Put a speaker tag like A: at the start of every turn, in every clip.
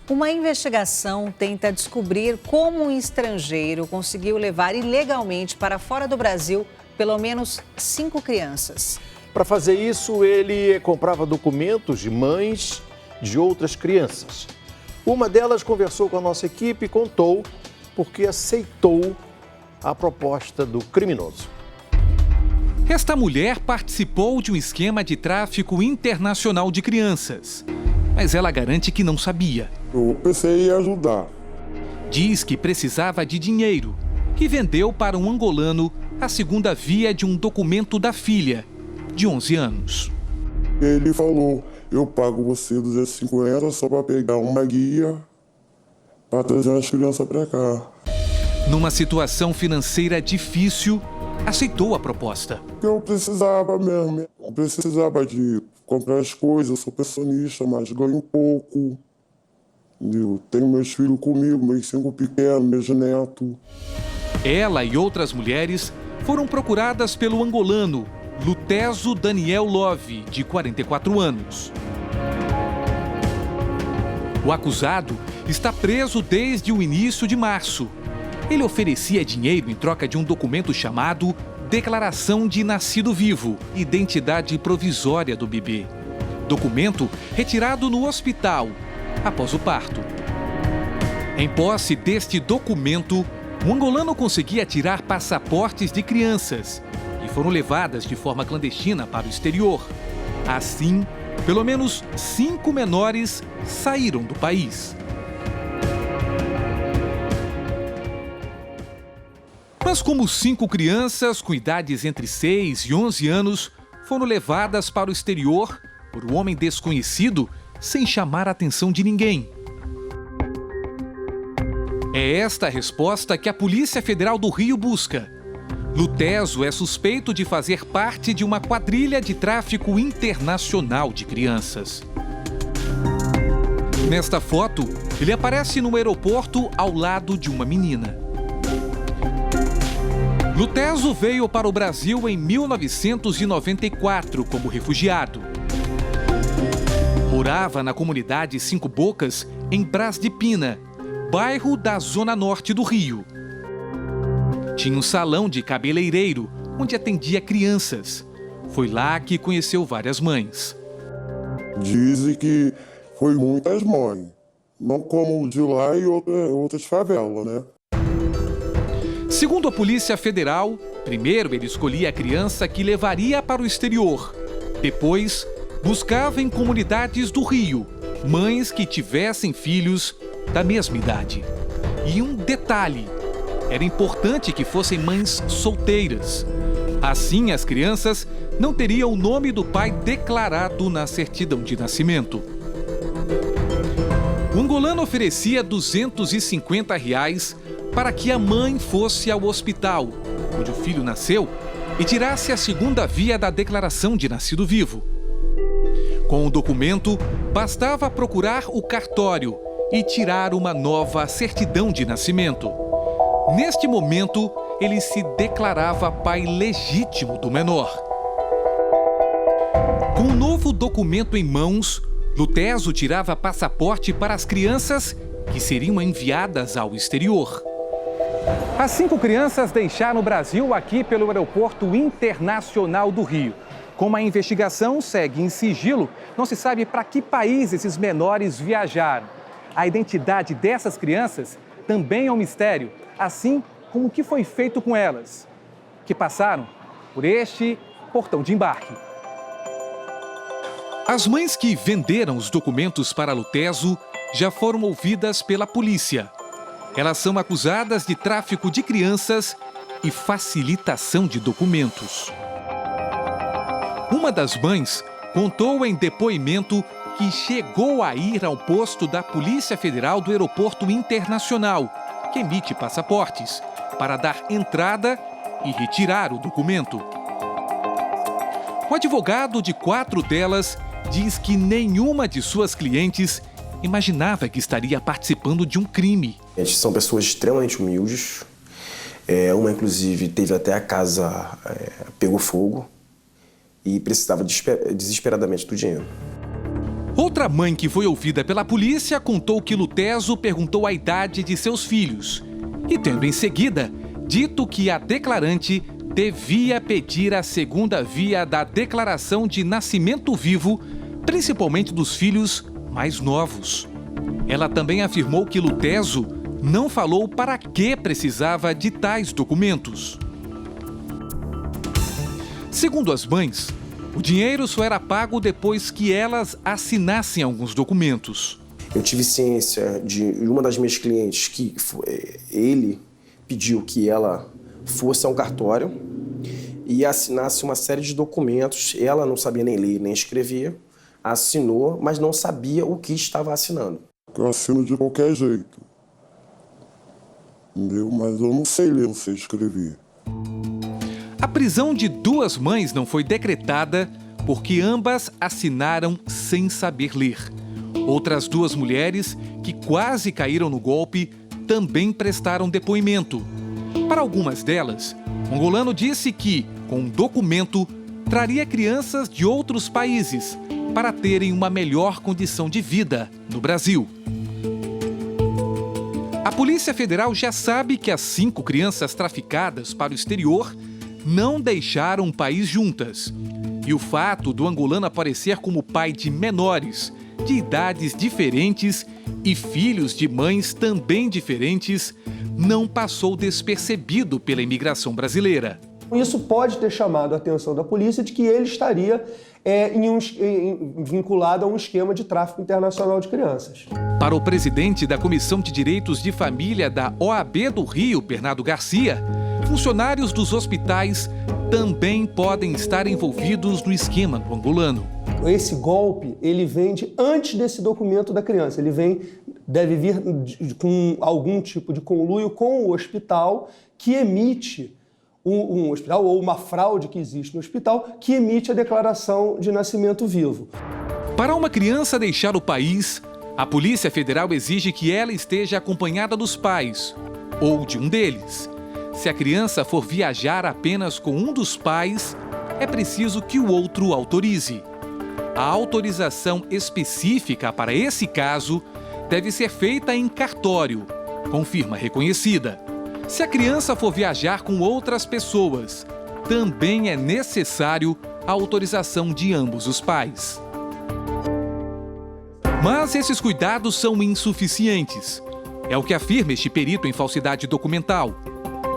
A: Uma investigação tenta descobrir como um estrangeiro conseguiu levar ilegalmente para fora do Brasil pelo menos 5 crianças.
B: Para fazer isso, ele comprava documentos de mães de outras crianças. Uma delas conversou com a nossa equipe e contou porque aceitou a proposta do criminoso.
C: Esta mulher participou de um esquema de tráfico internacional de crianças, mas ela garante que não sabia.
D: Eu pensei em ajudar.
C: Diz que precisava de dinheiro e vendeu para um angolano a segunda via de um documento da filha, de 11 anos.
D: Ele falou, eu pago você 250 só para pegar uma guia para trazer as crianças para cá.
C: Numa situação financeira difícil, aceitou a proposta.
D: Eu precisava mesmo, eu precisava de comprar as coisas, eu sou pensionista, mas ganho pouco. Eu tenho meus filhos comigo, meus 5 pequenos, meus netos.
C: Ela e outras mulheres foram procuradas pelo angolano Lutezo Daniel Love, de 44 anos. O acusado está preso desde o início de março. Ele oferecia dinheiro em troca de um documento chamado Declaração de Nascido Vivo, identidade provisória do bebê. Documento retirado no hospital após o parto. Em posse deste documento, o angolano conseguia tirar passaportes de crianças que foram levadas de forma clandestina para o exterior. Assim, pelo menos 5 menores saíram do país. Mas como 5 crianças com idades entre 6 e 11 anos foram levadas para o exterior por um homem desconhecido sem chamar a atenção de ninguém? É esta a resposta que a Polícia Federal do Rio busca. Lutezo é suspeito de fazer parte de uma quadrilha de tráfico internacional de crianças. Nesta foto, ele aparece no aeroporto ao lado de uma menina. Lutezo veio para o Brasil em 1994 como refugiado. Morava na comunidade Cinco Bocas, em Brás de Pina, bairro da zona norte do Rio. Tinha um salão de cabeleireiro, onde atendia crianças. Foi lá que conheceu várias mães.
D: Dizem que foi muitas mães, não como de lá e outras favelas, né?
C: Segundo a Polícia Federal, primeiro ele escolhia a criança que levaria para o exterior. Depois, buscava em comunidades do Rio mães que tivessem filhos da mesma idade. E um detalhe, era importante que fossem mães solteiras. Assim, as crianças não teriam o nome do pai declarado na certidão de nascimento. O angolano oferecia R$250 para que a mãe fosse ao hospital, onde o filho nasceu, e tirasse a segunda via da declaração de nascido vivo. Com o documento, bastava procurar o cartório e tirar uma nova certidão de nascimento. Neste momento, ele se declarava pai legítimo do menor. Com o novo documento em mãos, Lutezo tirava passaporte para as crianças que seriam enviadas ao exterior. As 5 crianças deixaram o Brasil aqui pelo Aeroporto Internacional do Rio. Como a investigação segue em sigilo, não se sabe para que país esses menores viajaram. A identidade dessas crianças também é um mistério, assim como o que foi feito com elas, que passaram por este portão de embarque. As mães que venderam os documentos para Lutezo já foram ouvidas pela polícia. Elas são acusadas de tráfico de crianças e facilitação de documentos. Uma das mães contou em depoimento que chegou a ir ao posto da Polícia Federal do Aeroporto Internacional, que emite passaportes, para dar entrada e retirar o documento. O advogado de 4 delas diz que nenhuma de suas clientes imaginava que estaria participando de um crime.
E: São pessoas extremamente humildes. Uma, inclusive, teve até a casa pegou fogo e precisava desesperadamente do dinheiro.
C: Outra mãe que foi ouvida pela polícia contou que Luteso perguntou a idade de seus filhos e, tendo em seguida dito que a declarante devia pedir a segunda via da declaração de nascimento vivo, principalmente dos filhos mais novos. Ela também afirmou que Luteso não falou para que precisava de tais documentos. Segundo as mães, o dinheiro só era pago depois que elas assinassem alguns documentos.
E: Eu tive ciência de uma das minhas clientes que ele pediu que ela fosse a um cartório e assinasse uma série de documentos. Ela não sabia nem ler nem escrever, assinou, mas não sabia o que estava assinando.
D: Eu assino de qualquer jeito, entendeu? Mas eu não sei ler, não sei escrever.
C: A prisão de duas mães não foi decretada porque ambas assinaram sem saber ler. Outras duas mulheres, que quase caíram no golpe, também prestaram depoimento. Para algumas delas, o angolano disse que, com um documento, traria crianças de outros países para terem uma melhor condição de vida no Brasil. A Polícia Federal já sabe que as 5 crianças traficadas para o exterior não deixaram o país juntas. E o fato do angolano aparecer como pai de menores, de idades diferentes e filhos de mães também diferentes, não passou despercebido pela imigração brasileira.
F: Isso pode ter chamado a atenção da polícia de que ele estaria vinculado a um esquema de tráfico internacional de crianças.
C: Para o presidente da Comissão de Direitos de Família da OAB do Rio, Bernardo Garcia, funcionários dos hospitais também podem estar envolvidos no esquema do angolano.
F: Esse golpe, ele vem antes desse documento da criança. Deve vir com algum tipo de conluio com o hospital que emite um hospital ou uma fraude que existe no hospital que emite a declaração de nascimento vivo.
C: Para uma criança deixar o país, a Polícia Federal exige que ela esteja acompanhada dos pais ou de um deles. Se a criança for viajar apenas com um dos pais, é preciso que o outro autorize. A autorização específica para esse caso deve ser feita em cartório, com firma reconhecida. Se a criança for viajar com outras pessoas, também é necessário a autorização de ambos os pais. Mas esses cuidados são insuficientes. É o que afirma este perito em falsidade documental.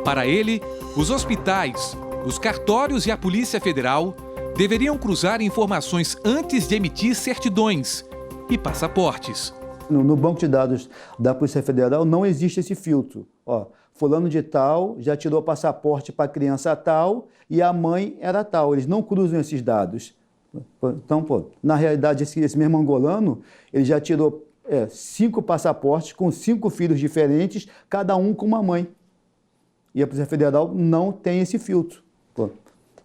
C: Para ele, os hospitais, os cartórios e a Polícia Federal deveriam cruzar informações antes de emitir certidões e passaportes.
G: No banco de dados da Polícia Federal não existe esse filtro. Fulano de tal já tirou passaporte para a criança tal e a mãe era tal. Eles não cruzam esses dados. Então, na realidade, esse mesmo angolano, ele já tirou 5 passaportes com 5 filhos diferentes, cada um com uma mãe. E a Polícia Federal não tem esse filtro.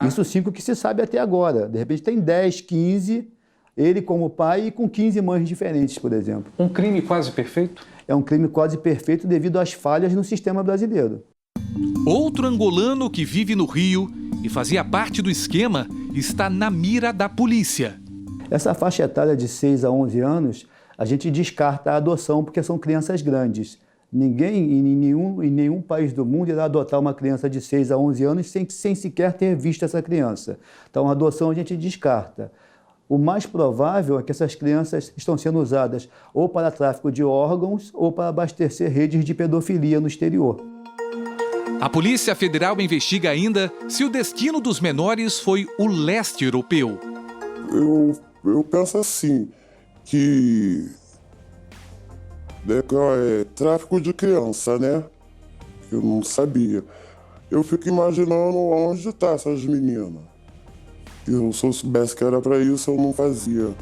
G: Isso 5 que se sabe até agora. De repente tem 10, 15, ele como pai e com 15 mães diferentes, por exemplo.
H: Um crime quase perfeito?
G: É um crime quase perfeito devido às falhas no sistema brasileiro.
C: Outro angolano que vive no Rio e fazia parte do esquema está na mira da polícia.
G: Essa faixa etária de 6 a 11 anos, a gente descarta a adoção porque são crianças grandes. Ninguém em nenhum país do mundo irá adotar uma criança de 6 a 11 anos sem sequer ter visto essa criança. Então, a adoção a gente descarta. O mais provável é que essas crianças estão sendo usadas ou para tráfico de órgãos ou para abastecer redes de pedofilia no exterior.
C: A Polícia Federal investiga ainda se o destino dos menores foi o leste europeu.
D: Eu penso assim, que é tráfico de criança, né? Eu não sabia. Eu fico imaginando onde estão essas meninas. Se eu soubesse que era para isso, eu não fazia.